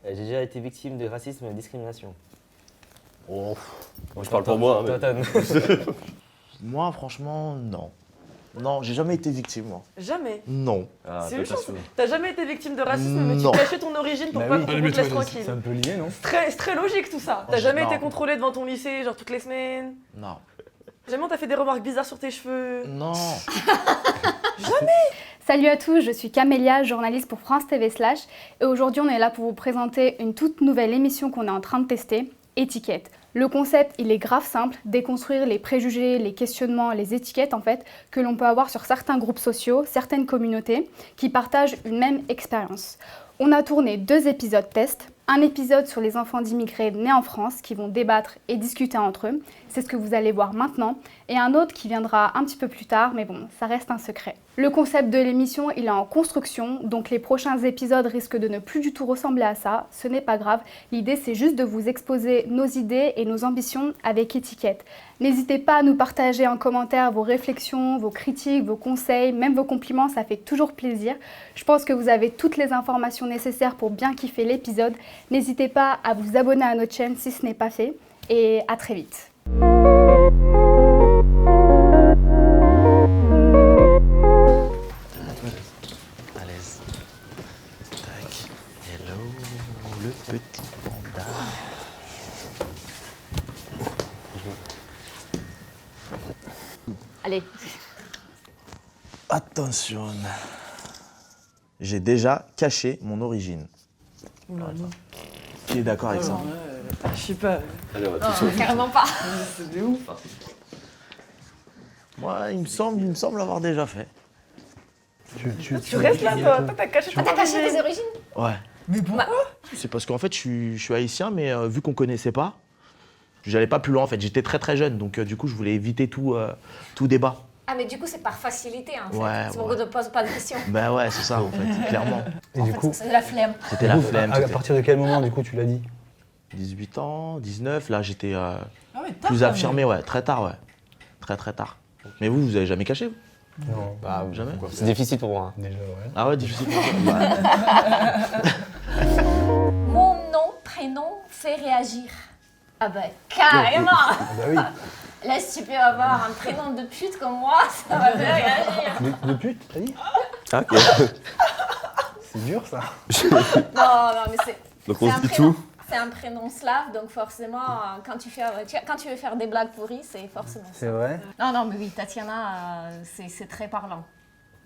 J'ai déjà été victime de racisme et de discrimination. Oh. Moi, je parle pour moi. Toi, Mais... Moi, franchement, non. Non, j'ai jamais été victime, moi. Jamais. Non. Ah, C'est toi, une t'as chance. souffert. T'as jamais été victime de racisme, mais Non. tu cachais ton origine pour Bah pas oui. qu'on te laisse tranquille. C'est un peu lié, non? C'est très logique tout ça. T'as Oh, jamais non. été contrôlé devant ton lycée, genre toutes les semaines. Non. Jamais on t'a fait des remarques bizarres sur tes cheveux. Non. Salut à tous, je suis Camélia, journaliste pour France TV Slash et aujourd'hui on est là pour vous présenter une toute nouvelle émission qu'on est en train de tester, Étiquette. Le concept, il est grave simple, déconstruire les préjugés, les questionnements, les étiquettes en fait que l'on peut avoir sur certains groupes sociaux, certaines communautés qui partagent une même expérience. On a tourné 2 épisodes test, un épisode sur les enfants d'immigrés nés en France qui vont débattre et discuter entre eux, c'est ce que vous allez voir maintenant, et un autre qui viendra un petit peu plus tard, mais bon, ça reste un secret. Le concept de l'émission, il est en construction, donc les prochains épisodes risquent de ne plus du tout ressembler à ça, ce n'est pas grave, l'idée c'est juste de vous exposer nos idées et nos ambitions avec étiquette. N'hésitez pas à nous partager en commentaire vos réflexions, vos critiques, vos conseils, même vos compliments, ça fait toujours plaisir. Je pense que vous avez toutes les informations nécessaires pour bien kiffer l'épisode. N'hésitez pas à vous abonner à notre chaîne si ce n'est pas fait, et à très vite. À l'aise. Tac. Hello, le petit panda. Allez, Attention. J'ai déjà caché mon origine. Qui est d'accord avec ça? Je sais pas. Allez, on va tous carrément pas. C'est de ouf. Moi, il me semble l'avoir déjà fait. Tu restes là, toi. Toi, t'as caché ton T'as caché origine. tes origines? Ouais. Mais pourquoi? C'est parce qu'en fait, je suis haïtien, mais vu qu'on connaissait pas, j'allais pas plus loin en fait. J'étais très jeune, donc du coup, je voulais éviter tout débat. Ah, mais du coup, c'est par facilité en fait. Ouais, C'est mon ouais. goût de pose pas de questions. Bah ouais, c'est ça en fait, clairement. Et En du fait, coup, c'est de la flemme. C'était la flemme. à c'était partir de quel moment, du coup, tu l'as dit? 18 ans, 19, là j'étais Ah ouais, tard, plus quand affirmé, ouais, très tard, ouais. Très tard. Mais vous avez jamais caché, vous? Non. Bah, Jamais. c'est difficile pour moi. Déjà, ouais. Ah ouais, difficile pour toi. Mon nom, prénom fait réagir. Ah bah carrément. Ah bah oui. Là, si tu peux avoir un prénom de pute comme moi, ça va faire réagir. De pute, t'as dit? Ah, ok. C'est dur, ça. Non, mais c'est... Donc c'est on un se dit prénom- tout. C'est un prénom slave, donc forcément, quand tu veux faire des blagues pourries, c'est forcément ça. C'est vrai? Non, mais oui, Tatiana, c'est très parlant.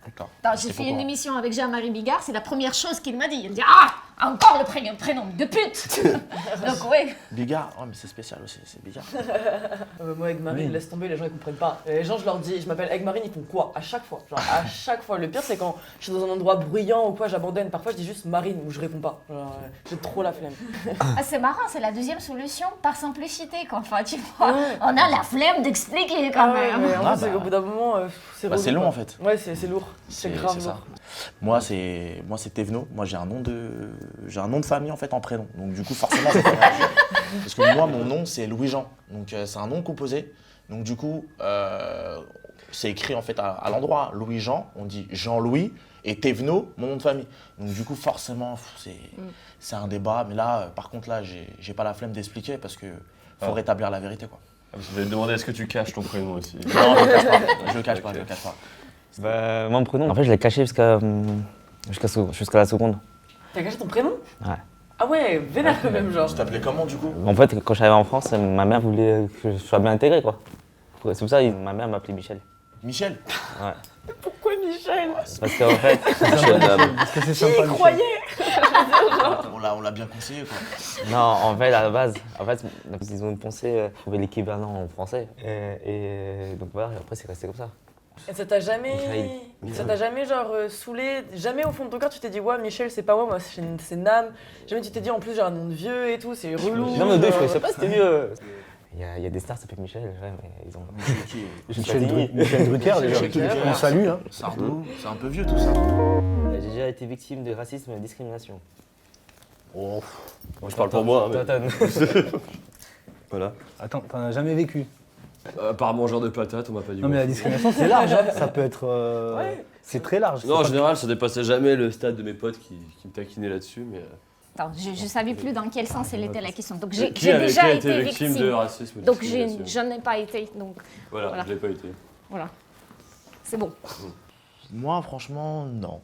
D'accord. Attends, j'ai fait une émission avec Jean-Marie Bigard, c'est la première chose qu'il m'a dit. Il me dit « Ah, encore le prénom de pute !» Donc oui. Bigard, oh mais c'est spécial aussi, c'est Bigard. Moi, Egg Marine, Oui. laisse tomber, les gens ils comprennent pas. Et les gens, je leur dis, je m'appelle Egg Marine, ils font quoi? À chaque fois. Genre, à chaque fois. Le pire, c'est quand je suis dans un endroit bruyant ou quoi, j'abandonne. Parfois, je dis juste Marine ou je réponds pas. Genre, j'ai trop la flemme. Ah, c'est marrant, c'est la deuxième solution par simplicité, quoi. Enfin, tu vois, Ouais. on a la flemme d'expliquer quand même. mais en Ah, fait, c'est bah. qu'au bout d'un moment, c'est Bah, relou, c'est long, quoi. en fait. Ouais, c'est lourd. C'est grave c'est ça. lourd. Moi c'est Thévenot. Moi j'ai un nom de famille en fait en prénom. Donc du coup forcément ça fait réagir. Parce que moi mon nom c'est Louis-Jean. Donc c'est un nom composé. Donc du coup c'est écrit en fait à l'endroit. Louis-Jean, on dit Jean-Louis et Thévenot, mon nom de famille. Donc du coup forcément c'est un débat. Mais là par contre là j'ai pas la flemme d'expliquer parce que faut rétablir la vérité quoi. Je vais te demander est-ce que tu caches ton prénom aussi. Non je le cache pas. Je le cache pas. Bah, mon prénom, en fait, je l'ai caché jusqu'à la seconde. T'as caché ton prénom? Ouais. Ah ouais, vénère quand même, genre. Tu t'appelais comment du coup? En fait, quand je suis arrivé en France, ma mère voulait que je sois bien intégré, quoi. C'est pour ça que ma mère m'appelait Michel. Michel. Ouais. Pourquoi Michel? Parce qu'en fait, Parce que c'est sympa, Michel. Croyez! On l'a bien conseillé quoi. non, en fait, à la base, ils ont pensé trouver l'équivalent en français. Et donc voilà, et après, c'est resté comme ça. Et ça t'a jamais. Michael. Ça t'a jamais, genre, saoulé? Jamais au fond de ton cœur, tu t'es dit, ouais, Michel, c'est pas moi, c'est Nam. Jamais tu t'es dit, en plus, j'ai un nom de vieux et tout, c'est relou. Non, mais deux, je genre. connaissais pas, c'était mieux. Il y a des stars, ça s'appelle Michel, ouais, mais ils ont. Michel Drucker, déjà. Michel Drucker. On salue, hein. Sardou, c'est un peu vieux tout ça. J'ai déjà été victime de racisme et de discrimination. Moi, je parle pour moi. Mais... Voilà. Attends, t'en as jamais vécu? Par mangeur de patates, on m'a pas dit. Non, mais la discrimination, c'est large, hein. Ça peut être. Ouais. C'est très large. Non, en C'est pas- général, ça dépassait jamais le stade de mes potes qui me taquinaient là-dessus, mais Attends, je savais plus dans quel sens elle était la question. Donc j'ai Qui avait déjà été été victime de racisme ou de Donc discrimination je n'ai pas été. Donc Voilà, je l'ai pas été. voilà. C'est bon. Moi, franchement, non.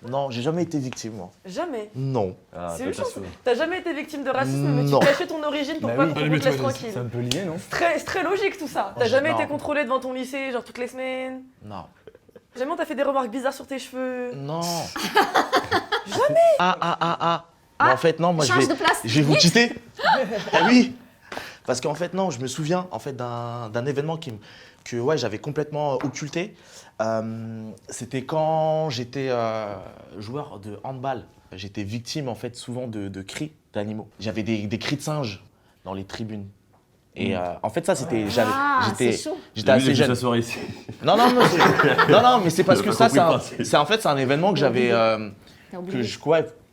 Non, j'ai jamais été victime, moi. Jamais. Non. Ah, C'est une chance. attention. T'as jamais été victime de racisme, mais Non. tu cachais ton origine pour Bah pas oui. qu'on te laisse tranquille. C'est un peu lié, non? C'est très logique tout ça. T'as jamais Non. été contrôlé devant ton lycée, genre toutes les semaines. Non. Jamais on t'a fait des remarques bizarres sur tes cheveux. Non. Jamais. Ah. Mais en fait, non, moi, Change de place. je vais vous quitter. Ah oui. Parce qu'en fait, non, je me souviens en fait d'un événement que ouais, j'avais complètement occulté. C'était quand j'étais joueur de handball. J'étais victime en fait souvent de cris d'animaux. J'avais des cris de singes dans les tribunes. Et en fait, ça, c'était. C'est chaud. J'étais assez jeune. s'asseoir ici. Non, mais c'est parce J'ai que pas ça, compris c'est en fait, c'est un événement que j'avais. T'as oublié.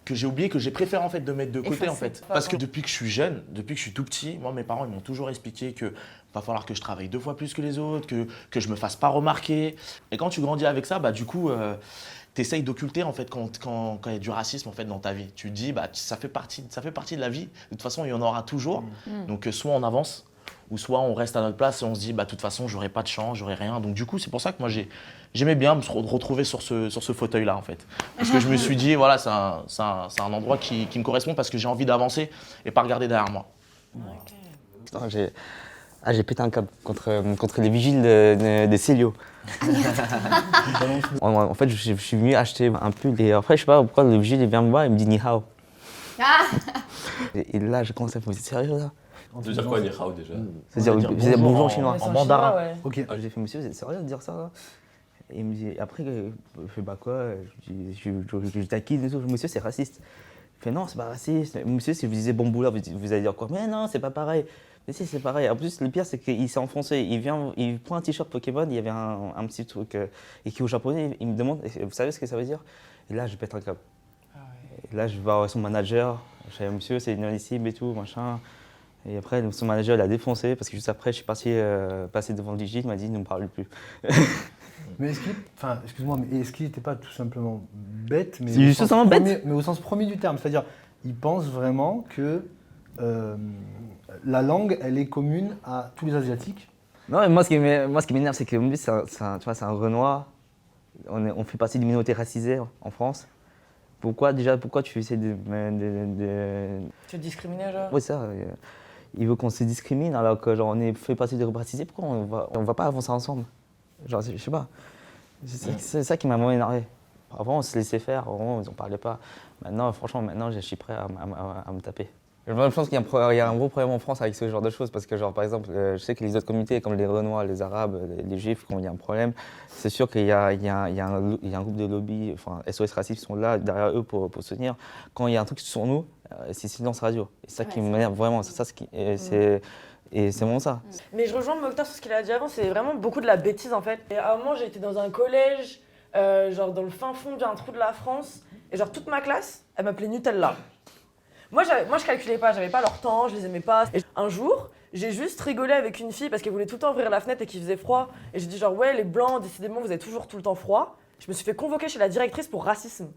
Que j'ai oublié, que j'ai préféré en fait de mettre de côté Effacer. en fait. Parce que depuis que je suis jeune, depuis que je suis tout petit, moi mes parents ils m'ont toujours expliqué que va falloir que je travaille 2 fois plus que les autres, que je me fasse pas remarquer. Et quand tu grandis avec ça, bah du coup t'essayes d'occulter en fait quand il y a du racisme en fait dans ta vie. Tu te dis bah ça fait partie de la vie. De toute façon il y en aura toujours. Donc soit on avance ou soit on reste à notre place et on se dit bah de toute façon j'aurai pas de chance, j'aurai rien. Donc du coup c'est pour ça que moi j'aimais bien me retrouver sur ce fauteuil-là, en fait. Parce que je me suis dit, voilà, c'est un endroit qui me correspond parce que j'ai envie d'avancer et pas regarder derrière moi. Putain, j'ai pété un câble contre les vigiles de Célio. En fait, je suis venu acheter un pull et après, je sais pas pourquoi le vigile il vient me voir et me dit ni hao. Ah. Et là, je commence à me dire, c'est sérieux là? Tu veux dire quoi, Ni Hao déjà? C'est-à-dire bonjour en chinois. Ouais, c'est en un mandarin. chinois, ouais. Ok. J'ai fait, monsieur, c'est sérieux de dire ça là? Et il me dit, après, je fais bah quoi? Je taquine et tout, monsieur, c'est raciste. Il fait non, c'est pas raciste. Monsieur, si vous disiez bamboula, vous allez dire quoi? Mais non, c'est pas pareil. Mais si, c'est pareil. En plus, le pire, c'est qu'il s'est enfoncé. Il prend un t-shirt Pokémon, il y avait un petit truc écrit au japonais. Il me demande, vous savez ce que ça veut dire? Et là, je pète un câble. Et là, je vais voir son manager. Je fais, monsieur, c'est inadmissible et tout, machin. Et après, son manager l'a défoncé parce que juste après, je suis passé devant le vigile, il m'a dit ne me parle plus. Mais excuse-moi, mais est-ce qu'il n'était pas tout simplement bête, mais C'est juste simplement bête. mais au sens premier du terme, c'est-à-dire, il pense vraiment que la langue, elle est commune à tous les Asiatiques. Non, mais moi, ce qui m'énerve, c'est que lui, c'est un Renoir. On fait partie d'une minorité racisée en France. Pourquoi tu essaies de Tu es discriminé, genre? Oui, ça. Il veut qu'on se discrimine alors que genre, on est fait partie des groupes racisés. Pourquoi on va pas avancer ensemble? Genre, je sais pas. C'est ça qui m'a vraiment énervé. Avant, on se laissait faire, avant, ils en parlaient pas. Maintenant, franchement, je suis prêt à me taper. Je pense qu'il y a un gros problème en France avec ce genre de choses parce que, genre, par exemple, je sais que les autres communautés, comme les Renois, les Arabes, les Juifs, quand il y a un problème, c'est sûr qu'il y a un groupe de lobby, enfin, SOS Racisme sont là derrière eux pour soutenir. Quand il y a un truc sur nous, c'est silence radio. Et c'est ça qui m'énerve vraiment. Et c'est vraiment ça. Mais je rejoins Mokhtar sur ce qu'il a dit avant, c'est vraiment beaucoup de la bêtise en fait. Et à un moment, j'ai été dans un collège, genre dans le fin fond d'un trou de la France, et genre toute ma classe, elle m'appelait Nutella. Moi, je calculais pas, j'avais pas leur temps, je les aimais pas. Et un jour, j'ai juste rigolé avec une fille parce qu'elle voulait tout le temps ouvrir la fenêtre et qu'il faisait froid. Et j'ai dit genre, ouais, les blancs, décidément, vous avez toujours tout le temps froid. Je me suis fait convoquer chez la directrice pour racisme.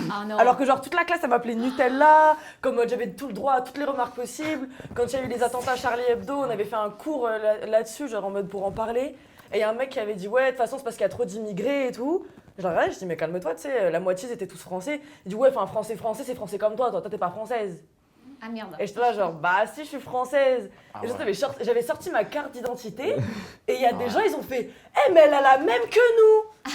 Ah non. Alors que genre toute la classe, elle m'appelait Nutella, comme j'avais tout le droit à toutes les remarques possibles. Quand il y a eu les attentats Charlie Hebdo, on avait fait un cours là-dessus, genre en mode pour en parler. Et il y a un mec qui avait dit, ouais, de toute façon, c'est parce qu'il y a trop d'immigrés et tout. Je regardais, je dis, mais calme-toi, tu sais, la moitié, ils étaient tous français. Il dit, ouais, enfin, français, c'est français comme toi, toi, t'es pas française. Ah merde. Et j'étais là genre, bah si, je suis française. Ah Et juste, ouais. j'avais sorti ma carte d'identité et il y a des gens, ils ont fait, mais elle a la même que nous.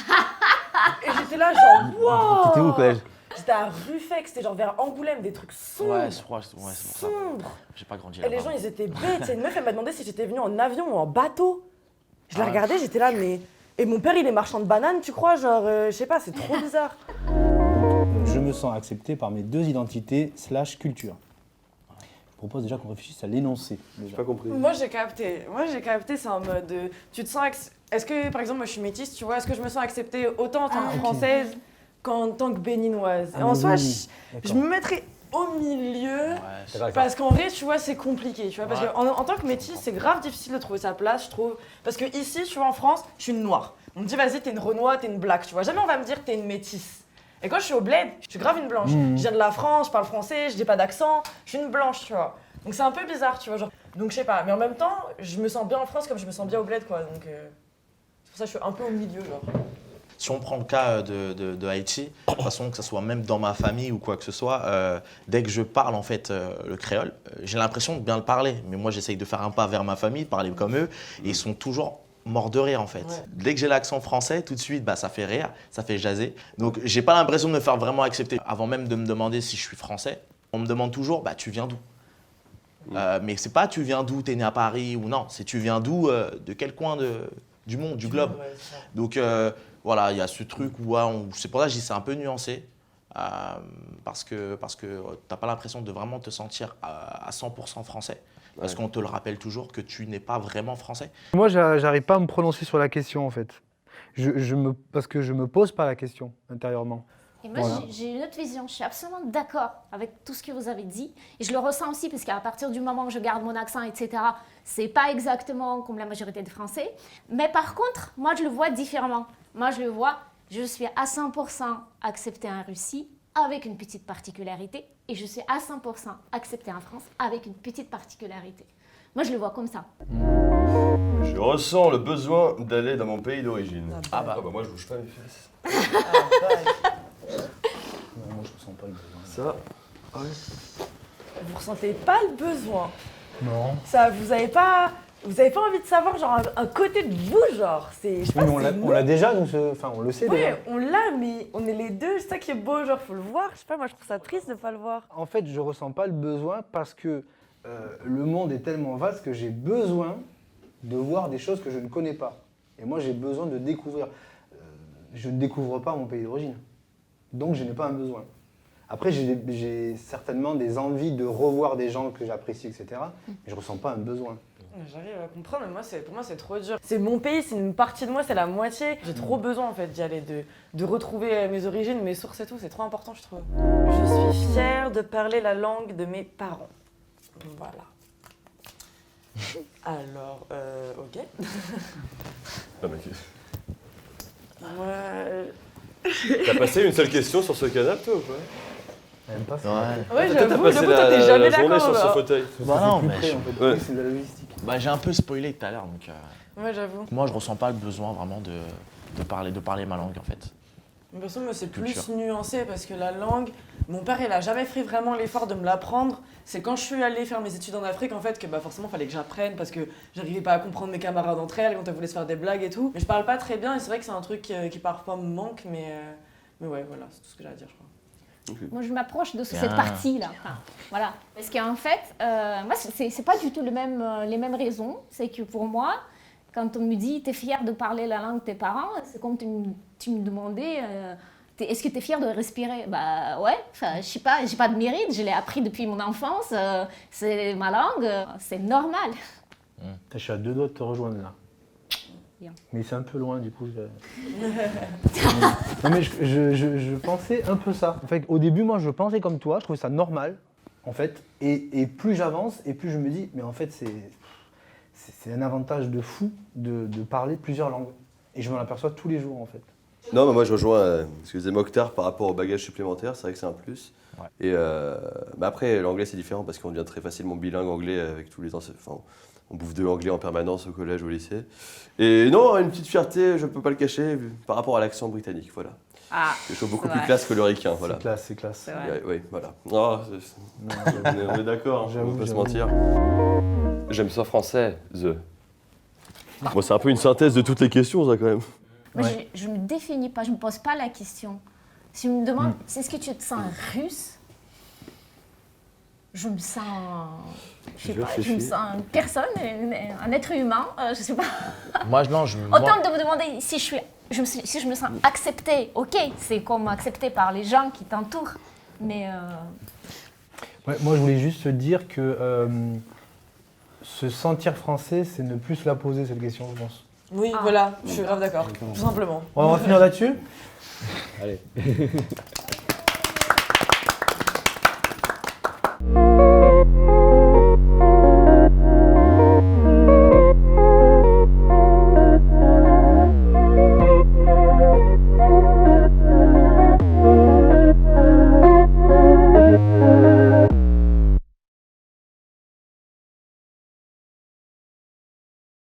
Et j'étais là genre, wow. T'étais où au collège? J'étais à Ruffec, c'était genre vers Angoulême, des trucs sombres. Ouais, c'est pour ça. Sombres. J'ai pas grandi Et les là-bas. gens, ils étaient bêtes. Il y a une meuf, elle m'a demandé si j'étais venue en avion ou en bateau. Je la Ah ouais. regardais, j'étais là, mais... Et mon père, il est marchand de bananes, tu crois? Genre, je sais pas, c'est trop bizarre. Je me sens accepté par mes 2 identités / culture. Je propose déjà qu'on réfléchisse à l'énoncé. J'ai pas compris. Moi j'ai capté, c'est en mode tu te sens est-ce que par exemple moi je suis métisse, tu vois, est-ce que je me sens acceptée autant en tant que ok. française qu'en tant que béninoise? Et Ah, en mais soi, oui, je me mettrais au milieu Ouais, parce qu'en vrai, tu vois, c'est compliqué, tu vois, parce Ouais. qu'en tant que métisse, c'est grave difficile de trouver sa place, je trouve, parce que ici, tu vois, en France, je suis une noire. On me dit vas-y, t'es une Renois, t'es une black, tu vois, jamais on va me dire t'es une métisse. Et quand je suis au bled, je suis grave une blanche. Je viens de la France, je parle français, je dis pas d'accent, je suis une blanche, tu vois. Donc c'est un peu bizarre, tu vois. Genre. Donc je sais pas, mais en même temps, je me sens bien en France comme je me sens bien au bled, quoi. Donc c'est pour ça que je suis un peu au milieu, genre. Si on prend le cas de Haïti, de toute façon, que ce soit même dans ma famille ou quoi que ce soit, dès que je parle en fait le créole, j'ai l'impression de bien le parler. Mais moi, j'essaye de faire un pas vers ma famille, de parler comme eux, et ils sont toujours morts de rire en fait. Ouais. Dès que j'ai l'accent français, tout de suite, bah, ça fait rire, ça fait jaser. Donc, j'ai pas l'impression de me faire vraiment accepter. Avant même de me demander si je suis français, on me demande toujours, bah, tu viens d'où ? Mais c'est pas tu viens d'où, t'es né à Paris ou non, c'est tu viens d'où, de quel coin du monde, du globe. Ouais, c'est ça. Donc voilà, il y a ce truc où c'est pour ça que je dis c'est un peu nuancé parce que t'as pas l'impression de vraiment te sentir à 100% français parce qu'on te le rappelle toujours que tu n'es pas vraiment français. Moi, j'arrive pas à me prononcer sur la question en fait. Parce que je me pose pas la question intérieurement. Et moi, Voilà. j'ai une autre vision. Je suis absolument d'accord avec tout ce que vous avez dit. Et je le ressens aussi, parce qu'à partir du moment où je garde mon accent, etc., c'est pas exactement comme la majorité des Français. Mais par contre, moi, je le vois différemment. Moi, je le vois, je suis à 100% acceptée en Russie, avec une petite particularité. Et je suis à 100% acceptée en France, avec une petite particularité. Moi, je le vois comme ça. Je ressens le besoin d'aller dans mon pays d'origine. Ah bah. moi je bouge pas mes fesses. Moi, je ressens pas le besoin. Ça. Vous ressentez pas le besoin. Non. Ça, vous avez pas envie de savoir genre un côté de vous, genre. C'est, je sais pas, Oui, mais c'est on l'a déjà, nous, enfin, on le sait déjà. Ouais, on l'a, mais on est les deux, c'est ça qui est beau, genre, faut le voir. Je sais pas, moi je trouve ça triste de pas le voir. En fait, je ressens pas le besoin parce que le monde est tellement vaste que j'ai besoin de voir des choses que je ne connais pas. Et moi, j'ai besoin de découvrir. Je ne découvre pas mon pays d'origine. Donc, je n'ai pas un besoin. Après, j'ai certainement des envies de revoir des gens que j'apprécie, etc. Mais je ne ressens pas un besoin. J'arrive à comprendre, mais pour moi c'est trop dur. C'est mon pays, c'est une partie de moi, c'est la moitié. J'ai trop besoin en fait d'y aller, de retrouver mes origines, mes sources et tout, c'est trop important je trouve. Je suis fière de parler la langue de mes parents. Voilà. Alors, ok. Ah, mec. Ouais, T'as passé une seule question sur ce canapé, toi ou pas? Même pas ça. ouais Toi, t'as j'avoue, passé toi t'es jamais la journée d'accord. sur ce là. fauteuil. Bah non, plus mais près, je- en fait. ouais. Oui, c'est de la logistique. Bah, j'ai un peu spoilé tout à l'heure, donc Ouais, j'avoue. moi je ressens pas le besoin vraiment de parler ma langue en fait. De toute façon, moi, c'est Culture. plus nuancé parce que la langue, mon père, il a jamais fait vraiment l'effort de me l'apprendre. C'est quand je suis allée faire mes études en Afrique, en fait, que bah, forcément, il fallait que j'apprenne parce que j'arrivais pas à comprendre mes camarades entre elles quand elles voulaient se faire des blagues et tout. Mais je parle pas très bien et c'est vrai que c'est un truc qui parfois me manque, mais ouais, voilà, c'est tout ce que j'ai à dire, je crois. Moi, je m'approche de Bien. cette partie-là. Enfin, voilà. Parce qu'en fait, moi, c'est pas du tout les mêmes raisons. C'est que pour moi, quand on me dit t'es fier de parler la langue de tes parents, c'est comme tu me demandais est-ce que t'es fier de respirer? Bah ouais, enfin, je sais pas, j'ai pas de mérite, je l'ai appris depuis mon enfance, c'est ma langue, c'est normal. Je suis à 2 doigts de te rejoindre là. Bien. Mais c'est un peu loin du coup. Non mais je pensais un peu ça. En fait, au début, moi, je pensais comme toi, je trouvais ça normal, en fait. Et plus j'avance, et plus je me dis, mais en fait, c'est un avantage de fou de parler plusieurs langues. Et je m'en aperçois tous les jours, en fait. Non, mais moi je rejoins ce que disait Mokhtar par rapport au bagage supplémentaire, c'est vrai que c'est un plus. Ouais. Et mais après, l'anglais c'est différent parce qu'on devient très facilement bilingue anglais avec tous les enfin, on bouffe de l'anglais en permanence au collège, au lycée. Et non, une petite fierté, je peux pas le cacher, par rapport à l'accent britannique, voilà. Ah, Je trouve beaucoup c'est plus vrai. classe que le ricain, voilà. C'est classe. C'est vrai. Oui, voilà. Oh, on est d'accord, hein, on va pas se J'avoue. mentir. J'aime ça français, the. Moi, c'est un peu une synthèse de toutes les questions, ça, quand même. Moi, Ouais. je me définis pas, je me pose pas la question. Si on me demande, est-ce que tu te sens russe? Je me sens, je sais Je pas, je me réfléchis. sens une personne, un être humain, je sais pas. Moi, non, moi, Autant de me demander si je me sens acceptée, ok, c'est comme acceptée par les gens qui t'entourent, mais Ouais, moi, je voulais juste te dire que se sentir français, c'est ne plus se la poser, cette question, je pense. Oui, voilà, je suis grave d'accord, tout simplement. On va finir là-dessus. Allez.